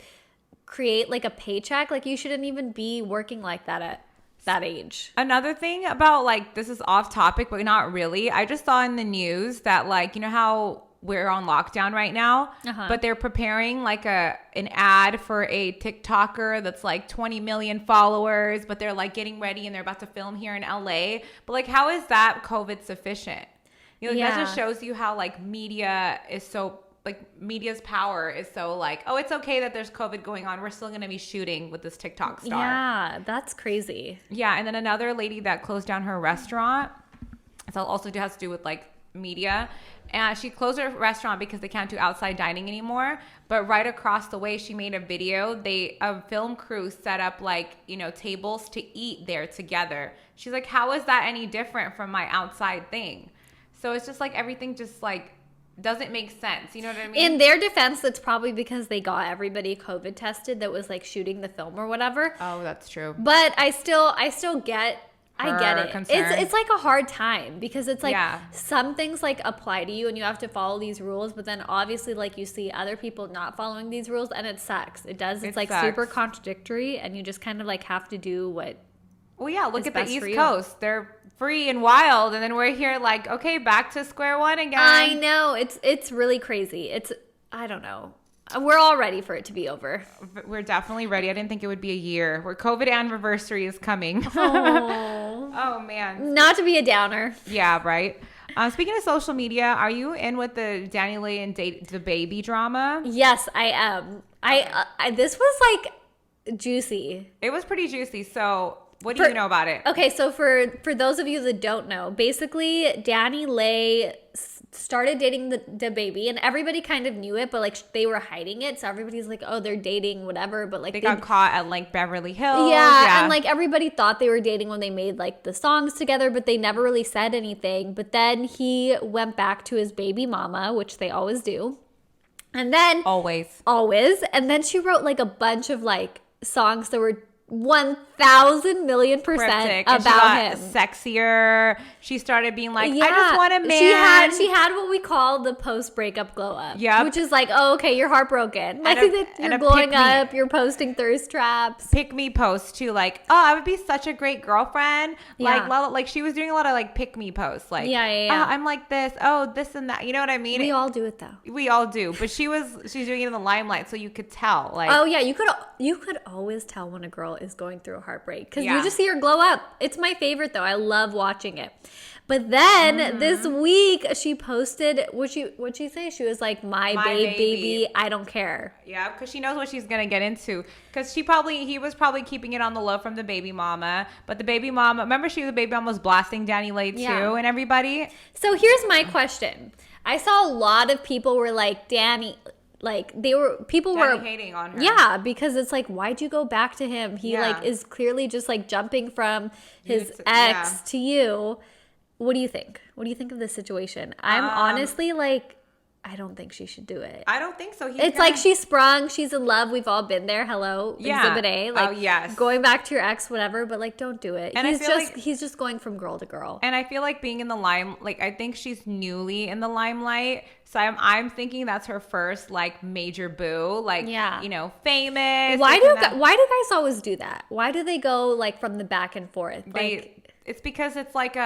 B: create like a paycheck. Like you shouldn't even be working like that at that age.
A: Another thing about like, this is off topic, but not really. I just saw in the news that like, you know how we're on lockdown right now, but they're preparing like an ad for a TikToker that's like 20 million followers, but they're like getting ready and they're about to film here in LA. But like, how is that COVID sufficient? You know, that just shows you how like media is so like media's power is so like, oh, it's okay that there's COVID going on. We're still going to be shooting with this TikTok star.
B: Yeah, that's crazy.
A: Yeah. And then another lady that closed down her restaurant. So also has to do with like media. And she closed her restaurant because they can't do outside dining anymore. But right across the way, she made a video. A film crew set up like, you know, tables to eat there together. She's like, how is that any different from my outside thing? So it's just like everything just like doesn't make sense. You know what I mean?
B: In their defense, that's probably because they got everybody COVID tested that was like shooting the film or whatever.
A: Oh, that's true.
B: But I still get I get
A: Her
B: it.
A: concern.
B: It's like a hard time because it's like
A: Yeah.
B: some things like apply to you and you have to follow these rules, but then obviously like you see other people not following these rules and it sucks. It does. It's
A: It
B: like
A: sucks.
B: super contradictory and you just kind of like have to do what.
A: Well, yeah, look
B: It's
A: at the
B: best
A: East
B: for you.
A: Coast. They're free and wild. And then we're here like, okay, back to square one again.
B: I know it's really crazy. I don't know. We're all ready for it to be over.
A: We're definitely ready. I didn't think it would be a year. Where COVID anniversary is coming.
B: Oh.
A: Oh, man.
B: Not to be a downer.
A: Yeah, right. Speaking of social media, are you in with the Danny Lee and the baby drama?
B: Yes, I am. I this was like juicy.
A: It was pretty juicy. So what do you know about it?
B: Okay, so for those of you that don't know, basically Danny Lay started dating the baby, and everybody kind of knew it, but like they were hiding it. So everybody's like, oh, they're dating, whatever. But like
A: They got caught at like Beverly Hills.
B: yeah, and like everybody thought they were dating when they made like the songs together, but they never really said anything. But then he went back to his baby mama, which they always do, and then
A: Always.
B: and then she wrote like a bunch of like songs that were 1,000,000,000%
A: Cryptic. And she
B: about
A: got
B: him.
A: Sexier. She started being like, I just want a man.
B: She had what we call the post breakup glow up.
A: Yep.
B: Which is like, oh, okay, you're heartbroken. Like
A: And
B: you're
A: a
B: glowing
A: pick me.
B: up, you're posting thirst traps.
A: Pick me posts too, like, oh, I would be such a great girlfriend.
B: Yeah.
A: Like she was doing a lot of like pick me posts, like,
B: Yeah.
A: Oh, I'm like this, oh, this and that. You know what I mean?
B: We all do it though.
A: We all do, but she's doing it in the limelight, so you could tell. Like,
B: Oh yeah, you could always tell when a girl is going through a heartbreak because
A: Yeah.
B: you just see her glow up. It's my favorite though. I love watching it. But then this week she posted, what'd she say? She was like, my baby, I don't care.
A: Yeah, because she knows what she's gonna get into. Because he was probably keeping it on the low from the baby mama. But the baby mama, remember the baby mama was blasting Danny Lay too, and everybody.
B: So here's my question. I saw a lot of people were like, Danny, like people were
A: hating on her.
B: Yeah, because it's like, why'd you go back to him? He like is clearly just like jumping from his ex to you. What do you think? What do you think of this situation? I'm honestly like, I don't think she should do it.
A: I don't think so.
B: It's like she's sprung. She's in love. We've all been there. Hello, Exhibit A. Like, going back to your ex, whatever. But like, don't do it. And he's just going from girl to girl.
A: And I feel like being in the I think she's newly in the limelight. So I'm thinking that's her first like major boo. Like, you know, famous.
B: Why do guys always do that? Why do they go like from the back and forth?
A: It's because it's like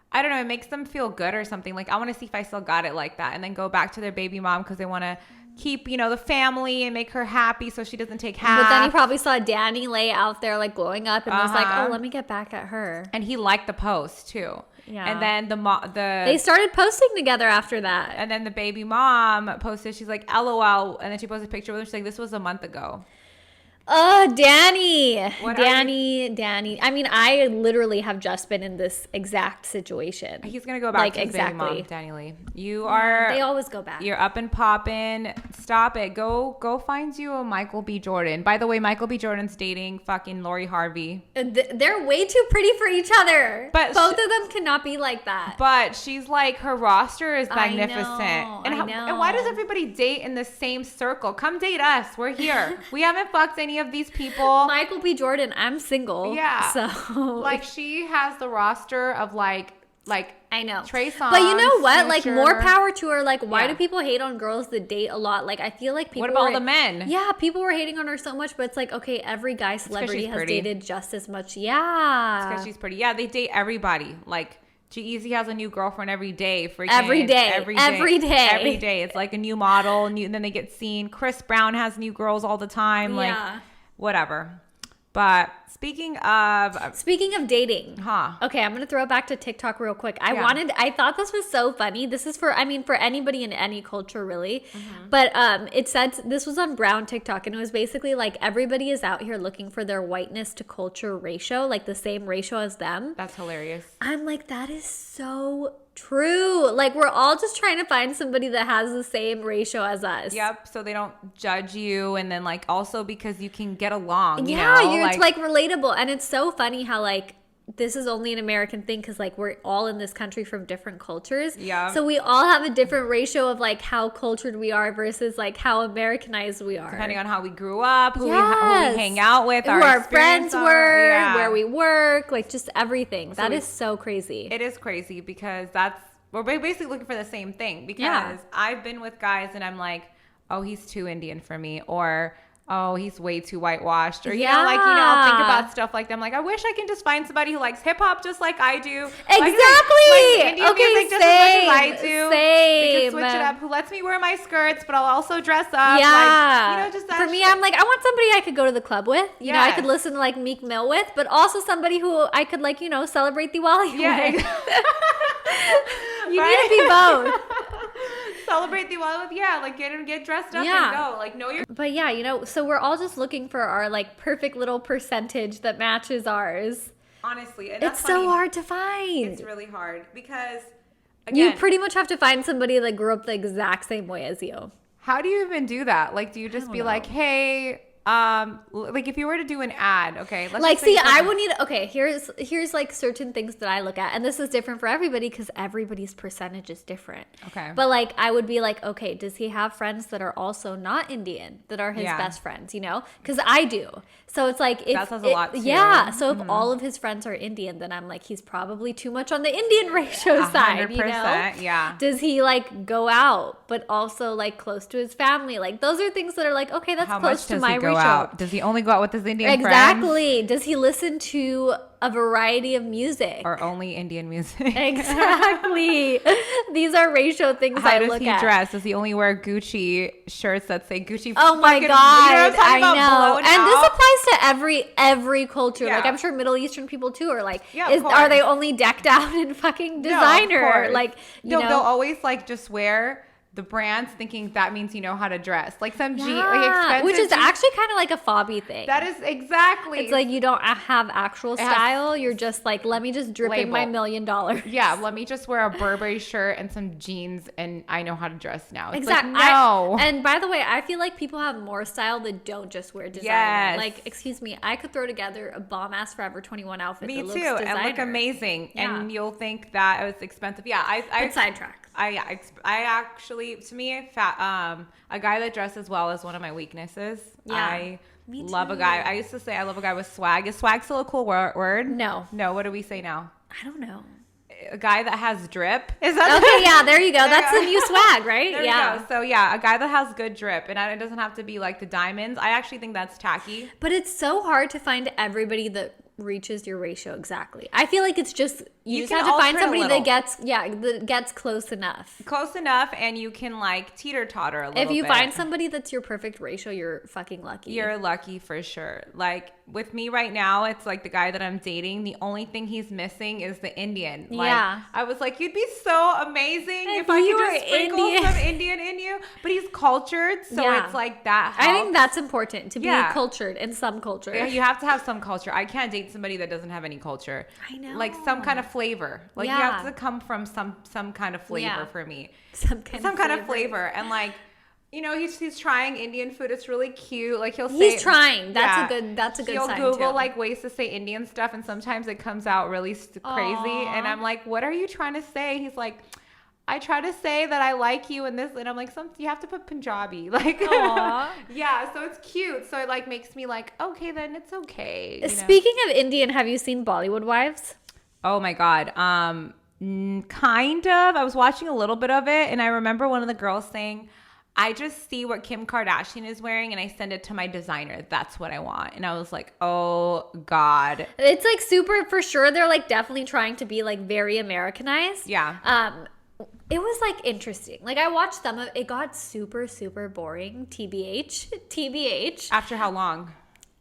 A: I don't know, it makes them feel good or something. Like, I want to see if I still got it like that. And then go back to their baby mom because they want to keep, you know, the family and make her happy so she doesn't take half.
B: But then he probably saw Danny Lay out there, like, glowing up and was like, oh, let me get back at her.
A: And he liked the post, too. Yeah. And then
B: they started posting together after that.
A: And then the baby mom posted, she's like, LOL. And then she posted a picture with her. She's like, this was a month ago.
B: Oh, Danny. I mean, I literally have just been in this exact situation.
A: He's going to go back to his baby mom, Danny Lee. They
B: always go back.
A: You're up and popping. Stop it. Go find you a Michael B. Jordan. By the way, Michael B. Jordan's dating fucking Lori Harvey.
B: They're way too pretty for each other. But both of them cannot be like that.
A: But she's like, her roster is magnificent.
B: I know.
A: And why does everybody date in the same circle? Come date us. We're here. We haven't fucked any of these people.
B: Michael B. Jordan, I'm single.
A: Yeah.
B: So
A: like, she has the roster of like
B: I know.
A: Trey Songz,
B: but you know what?
A: Future.
B: Like, more power to her. Like, why do people hate on girls that date a lot? Like, I feel like people.
A: What about all the men?
B: Yeah, people were hating on her so much, but it's like, okay, every guy celebrity has dated just as much. Yeah.
A: It's because she's pretty. Yeah, they date everybody. Like, G-Eazy has a new girlfriend every day.
B: Every day.
A: It's like a new model. And then they get seen. Chris Brown has new girls all the time. Like, whatever. But speaking of
B: dating. Okay, I'm going to throw it back to TikTok real quick. I thought this was so funny. This is for anybody in any culture, really. Mm-hmm. But it said, this was on Brown TikTok, and it was basically like, everybody is out here looking for their whiteness to culture ratio, like the same ratio as them.
A: That's hilarious.
B: I'm like, that is so true. Like, we're all just trying to find somebody that has the same ratio as us.
A: Yep. So they don't judge you. And then, like, also because you can get along.
B: Yeah, it's like relatable. And it's so funny how, like, this is only an American thing because, like, we're all in this country from different cultures.
A: Yeah.
B: So we all have a different ratio of, like, how cultured we are versus, like, how Americanized we are.
A: Depending on how we grew up, who we hang out with,
B: who our friends were, where we work, like, just everything. That is so crazy.
A: It is crazy because we're basically looking for the same thing. Because I've been with guys and I'm like, oh, he's too Indian for me. Or, oh, he's way too whitewashed. Or, I'll think about stuff like that. I'm like, I wish I can just find somebody who likes hip hop just like I do.
B: Exactly.
A: Like Indian music just as much as I do.
B: Same.
A: We can switch it up. Who lets me wear my skirts, but I'll also dress up.
B: Yeah.
A: Like, just that
B: for me, I'm like, I want somebody I could go to the club with. You know, I could listen to like Meek Mill with, but also somebody who I could like, celebrate Diwali with. You need to be both.
A: Celebrate Diwali with, like get dressed up and go. Like, know your.
B: But so we're all just looking for our like perfect little percentage that matches ours.
A: Honestly, and
B: it's so hard to find.
A: It's really hard because again,
B: you pretty much have to find somebody that grew up the exact same way as you.
A: How do you even do that? Like, do you just be like, hey, like if you were to do an ad, okay, let's
B: like, see, I would need, okay, here's like certain things that I look at, and this is different for everybody because everybody's percentage is different.
A: Okay.
B: But like, I would be like, okay, does he have friends that are also not Indian that are his best friends, because I do. So it's like,
A: that says a lot too.
B: Yeah. So if all of his friends are Indian, then I'm like, he's probably too much on the Indian ratio side,
A: 100%, yeah.
B: Does he like go out, but also like close to his family? Like, those are things that are like, okay, that's close to my ratio.
A: Out? Does he only go out with his Indian friends?
B: Exactly. Does he listen to a variety of music?
A: Or only Indian music?
B: Exactly. These are ratio things I look at.
A: How does he dress? Does he only wear Gucci shirts that say Gucci?
B: Oh my God. I know. And this applies to every culture.
A: Yeah.
B: Like I'm sure Middle Eastern people too are like,
A: Yeah, of
B: are they
A: course.
B: only decked out in fucking
A: No, of
B: designer?
A: course.
B: Like, you
A: No,
B: know,
A: they'll always like just wear the brands thinking that means you know how to dress. Like some like
B: yeah,
A: expensive
B: which is
A: jeans.
B: actually kind of like a fobby thing.
A: That is exactly.
B: It's like you don't have actual
A: has
B: style. You're just like, let me just drip in my $1
A: label.
B: million.
A: Yeah, let me just wear a Burberry shirt and some jeans and I know how to dress now. It's
B: Exactly.
A: like, no.
B: And by the way, I feel like people have more style that don't just wear designer.
A: Yes.
B: Like, excuse me, I could throw together a bomb ass Forever 21 outfit
A: Me
B: that
A: too,
B: looks
A: and look
B: designer.
A: amazing.
B: Yeah.
A: And you'll think that it was expensive. Yeah,
B: But sidetrack.
A: I actually, to me, a guy that dresses well is one of my weaknesses.
B: Yeah,
A: I
B: me
A: love a
B: too.
A: guy. I used to say I love a guy with swag. Is swag still a cool word?
B: No.
A: No, what do we say now?
B: I don't know.
A: A guy that has drip? Is that
B: Okay, yeah, there you go.
A: There
B: That's
A: you
B: the
A: go.
B: new swag, right?
A: There
B: Yeah.
A: we go. So yeah, a guy that has good drip, and it doesn't have to be like the diamonds. I actually think that's tacky.
B: But it's so hard to find everybody that reaches your ratio exactly. I feel like it's just you just
A: can
B: have to find
A: alter a
B: somebody
A: little.
B: that gets close enough.
A: Close enough, and you can like teeter totter a little
B: If you
A: bit.
B: find somebody that's your perfect ratio, you're fucking lucky.
A: You're lucky for sure. Like with me right now, it's like the guy that I'm dating. The only thing he's missing is the Indian. Like,
B: Yeah.
A: I was like, you'd be so amazing
B: If
A: if I
B: you
A: could
B: were
A: just sprinkle
B: Indian.
A: some Indian in you. But he's cultured, so
B: Yeah.
A: it's like that.
B: I think
A: helps.
B: that's important to be
A: Yeah.
B: cultured in some culture.
A: Yeah, you have to have some culture. I can't date somebody that doesn't have any culture.
B: I know.
A: Like some kind of flavor. Like you
B: Yeah.
A: have to come from some kind of flavor
B: Yeah.
A: for me.
B: some kind
A: of flavor. And like, you know, he's trying Indian food. It's really cute. Like he'll say
B: He's trying. That's a good
A: He'll
B: sign
A: Google
B: too.
A: like ways to say Indian stuff, and sometimes it comes out really crazy.
B: Aw.
A: And I'm like, what are you trying to say? He's like, I try to say that I like you and this, and I'm like, you have to put Punjabi, like,
B: Aw.
A: yeah. So it's cute. So it like makes me like, okay, then it's okay. You know?
B: Speaking of Indian, have you seen Bollywood Wives?
A: Oh my god. Kind of. I was watching a little bit of it, and I remember one of the girls saying, I just see what Kim Kardashian is wearing and I send it to my designer. That's what I want. And I was like, oh God.
B: It's like super for sure. They're like definitely trying to be like very Americanized.
A: Yeah.
B: It was like interesting. Like I watched some of it, got super boring. TBH.
A: After how long?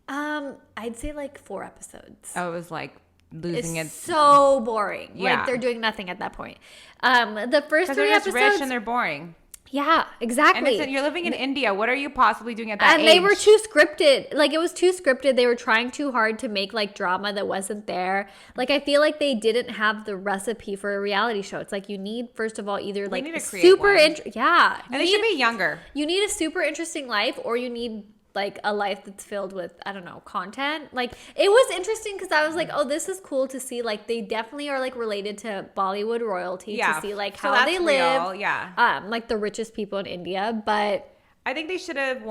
B: I'd say like 4 episodes.
A: I was like losing
B: It's
A: it.
B: so boring.
A: Yeah.
B: Like they're doing nothing at that point. The first 3
A: Because they're just
B: episodes.
A: rich and they're boring.
B: Yeah, exactly.
A: And you're living in India. What are you possibly doing at that
B: And
A: age?
B: they were too scripted. Like it was too scripted. They were trying too hard to make like drama that wasn't there. Like I feel like they didn't have the recipe for a reality show. It's like you need first of all either like
A: need to create
B: super
A: one.
B: yeah.
A: And they should be younger.
B: You need a super interesting life, or you need like a life that's filled with, I don't know, content. Like it was interesting because I was like, oh, this is cool to see. Like they definitely are like related to Bollywood royalty
A: Yeah.
B: to see like
A: So
B: how
A: that's
B: they
A: real,
B: live.
A: yeah.
B: Like the richest people in India, but.
A: I think they should have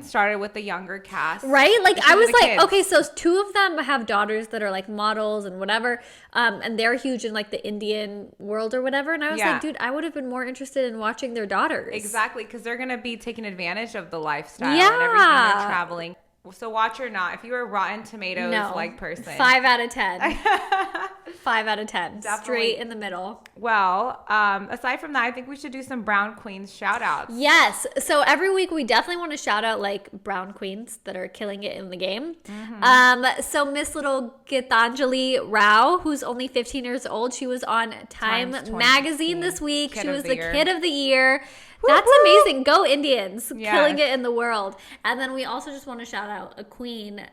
A: started with the younger cast.
B: Right? Like
A: Instead
B: I
A: of
B: was
A: the
B: like,
A: kids.
B: okay, so 2 of them have daughters that are like models and whatever. And they're huge in like the Indian world or whatever. And I was
A: Yeah.
B: like, dude, I would have been more interested in watching their daughters.
A: Exactly, because they're going to be taking advantage of the lifestyle and
B: Yeah.
A: everything they're traveling. So watch or not, if you were a Rotten Tomatoes
B: No.
A: like person.
B: 5 out of 10. 5 out of 10.
A: Definitely.
B: Straight in the middle.
A: Well, aside from that, I think we should do some Brown Queens shout outs.
B: Yes. So every week we definitely want to shout out like brown queens that are killing it in the game. So Miss Little Gitanjali Rao, who's only 15 years old, she was on Time
A: Times
B: magazine
A: 2016
B: this week.
A: Kid
B: She
A: of
B: was
A: the
B: the
A: Year.
B: kid of the year.
A: Woo
B: That's
A: woo.
B: amazing. Go Indians.
A: Yes.
B: Killing it in the world. And then we also just want to shout out a queen,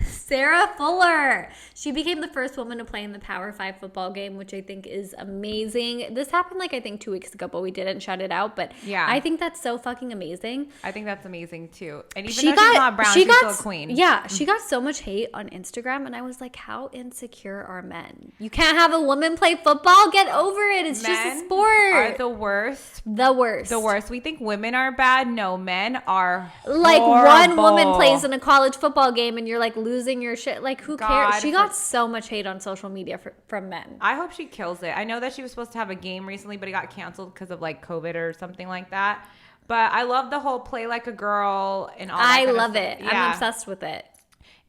B: Sarah Fuller. She became the first woman to play in the Power 5 football game, which I think is amazing. This happened like I think 2 weeks ago, but we didn't shout it out. But
A: Yeah.
B: I think that's so fucking amazing.
A: I think that's amazing too. And even
B: She
A: though
B: got,
A: she's not brown,
B: she
A: she's
B: got,
A: still a queen.
B: Yeah, she got so much hate on Instagram, and I was like, how insecure are men? You can't have a woman play football? Get over it. It's just a
A: Men
B: sport.
A: are the worst.
B: The worst.
A: The worst. We think women are bad. No, men are
B: Like one woman
A: horrible.
B: plays in a college football game and you're like losing your shit. Like who
A: God,
B: cares? She got so much hate on social media from men.
A: I hope she kills it. I know that she was supposed to have a game recently, but it got canceled because of like COVID or something like that. But I love the whole play like a girl and all that
B: I
A: kind of
B: love
A: stuff.
B: it.
A: Yeah.
B: I'm obsessed with it.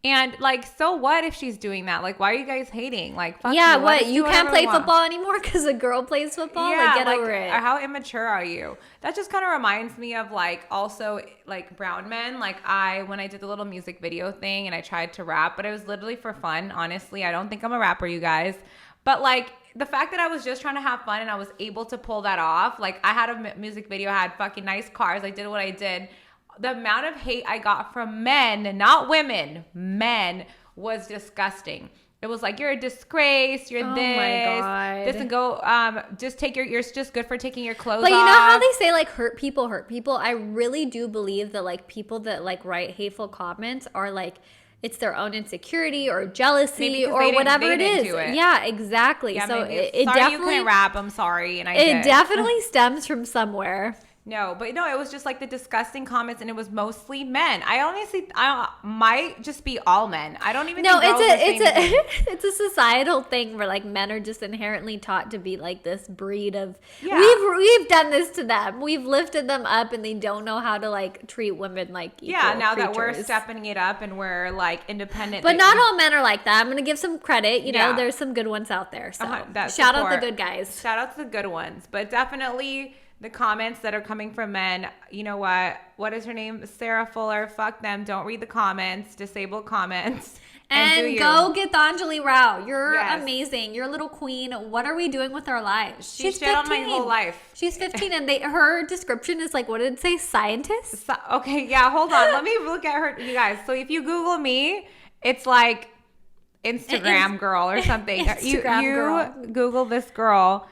A: And like, so what if she's doing that? Like, why are you guys hating? Like, fuck
B: Yeah,
A: you. Let us
B: what?
A: do
B: You can't
A: whatever
B: play
A: we want.
B: football anymore because a girl plays football? Like, get over it.
A: How immature are you? That just kind of reminds me of like also like brown men. Like when I did the little music video thing and I tried to rap, but it was literally for fun. Honestly, I don't think I'm a rapper, you guys. But like the fact that I was just trying to have fun and I was able to pull that off. Like I had a music video, I had fucking nice cars. I did what I did. The amount of hate I got from men, not women, men, was disgusting. It was like, you're a disgrace, you're
B: Oh
A: this,
B: my God.
A: this, and go, just take you're just good for taking your clothes
B: But
A: off.
B: you know how they say like hurt people hurt people? I really do believe that like people that like write hateful comments are like it's their own insecurity or jealousy
A: Maybe 'cause
B: or whatever
A: they
B: it
A: didn't
B: is.
A: do it.
B: Yeah, exactly.
A: Yeah,
B: so
A: maybe.
B: it
A: Sorry, you
B: definitely
A: couldn't rap. I'm sorry, and I
B: it
A: did.
B: definitely stems from somewhere.
A: No, but no, it was just like the disgusting comments, and it was mostly men. I might just be all men. I don't even.
B: No,
A: think girls are saying anything.
B: it's a societal thing where like men are just inherently taught to be like this breed of
A: Yeah.
B: we've done this to them. We've lifted them up and they don't know how to like treat women like equal
A: Yeah, now that we're
B: creatures.
A: stepping it up and we're like independent.
B: But not all men are like that. I'm going to give some credit. You know,
A: Yeah.
B: there's some good ones out there. So
A: that
B: shout out the
A: support.
B: good guys.
A: Shout out to the good ones. But definitely the comments that are coming from men, you know what? What is her name? Sarah Fuller. Fuck them. Don't read the comments. Disable comments. do
B: And
A: you.
B: go get Anjali Rao. You're
A: Yes.
B: amazing. You're a little queen. What are we doing with our lives?
A: She shit on my whole life.
B: She's 15 and her description is like, what did it say? Scientist?
A: So, okay, yeah, hold on. Let me look at her, you guys. So if you Google me, it's like Instagram girl or something.
B: Instagram
A: you
B: girl.
A: Google this girl.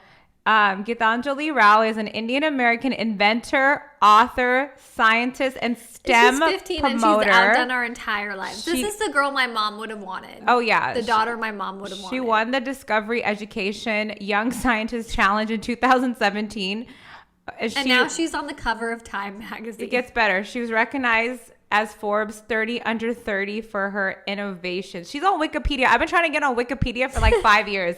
A: Gitanjali Rao is an Indian American inventor, author, scientist, and STEM
B: She's 15
A: promoter.
B: and she's outdone our entire lives.
A: She-
B: This is the girl my mom would have wanted.
A: Oh yeah,
B: The daughter my mom would have wanted.
A: She won the Discovery Education Young Scientist Challenge in 2017.
B: And now she's on the cover of Time magazine.
A: It gets better. She was recognized as Forbes 30 under 30 for her innovations. She's on Wikipedia. I've been trying to get on Wikipedia for like 5 years.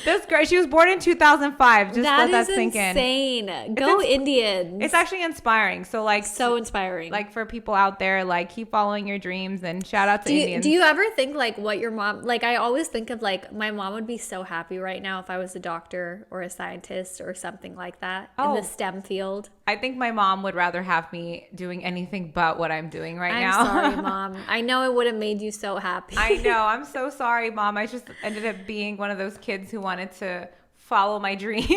A: This girl, she was born in 2005. Just let that sink in.
B: insane. Go Indians.
A: It's actually inspiring. So like,
B: so inspiring.
A: like for people out there, like keep following your dreams and shout out to Indians.
B: Do you ever think like what your mom, like I always think of like my mom would be so happy right now if I was a doctor or a scientist or something like that in
A: Oh.
B: the STEM field.
A: I think my mom would rather have me doing anything but what I'm doing right
B: I'm
A: now.
B: sorry, Mom. I know it would have made you so happy.
A: I know. I'm so sorry, Mom. I just ended up being one of those kids who wanted to follow my dreams.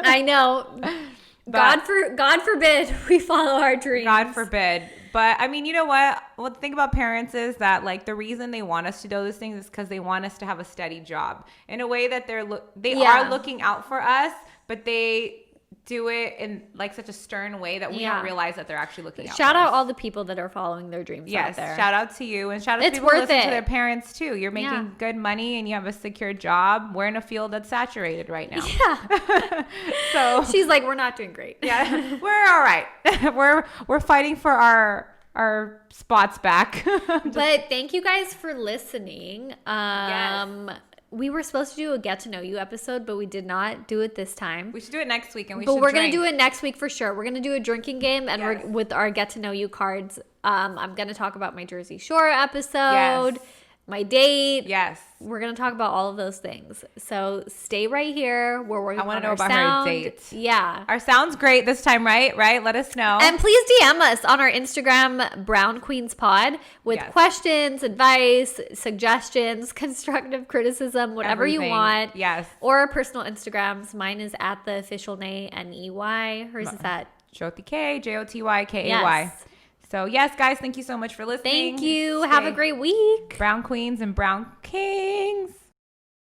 B: I know.
A: But-
B: God forbid we follow our dreams.
A: God forbid. But I mean, you know what? What the thing about parents is that like the reason they want us to do those things is because they want us to have a steady job in a way that they
B: Yeah.
A: are looking out for us, but they do it in like such a stern way that we
B: Yeah.
A: don't realize that they're actually looking out.
B: Shout
A: for
B: out
A: us.
B: all the people that are following their dreams out
A: Yes,
B: there.
A: shout out to you and shout out
B: It's
A: to people who
B: worth
A: listen
B: it.
A: to their parents too. You're making
B: Yeah.
A: good money and you have a secure job. We're in a field that's saturated right now.
B: Yeah.
A: So
B: She's like, we're not doing great.
A: yeah, we're all right. we're fighting for our spots back.
B: But thank you guys for listening. We were supposed to do a get to know you episode, but we did not do it this time.
A: We should do it next week, and we
B: But
A: should.
B: we're gonna
A: drink.
B: do it next week for sure. We're gonna do a drinking game, and
A: Yes.
B: we're with our get to know you cards. I'm gonna talk about my Jersey Shore episode,
A: Yes.
B: my date.
A: Yes,
B: We're gonna talk about all of those things. So stay right here. We're working.
A: I wanna
B: on
A: know
B: our
A: about her
B: sound.
A: date.
B: Yeah.
A: our sound's great this time, right? Right? Let us know.
B: And please DM us on our Instagram, Brown Queens Pod, with
A: Yes.
B: questions, advice, suggestions, constructive criticism, whatever you
A: Everything.
B: want.
A: Yes.
B: Or our personal Instagrams. Mine is at the official Nay NEY. Hers is at.
A: Jyoty K, JOTYKAY.
B: Yes.
A: So yes, guys, thank you so much for listening.
B: Thank you. Have a
A: Stay
B: great week.
A: Brown Queens and Brown Kings.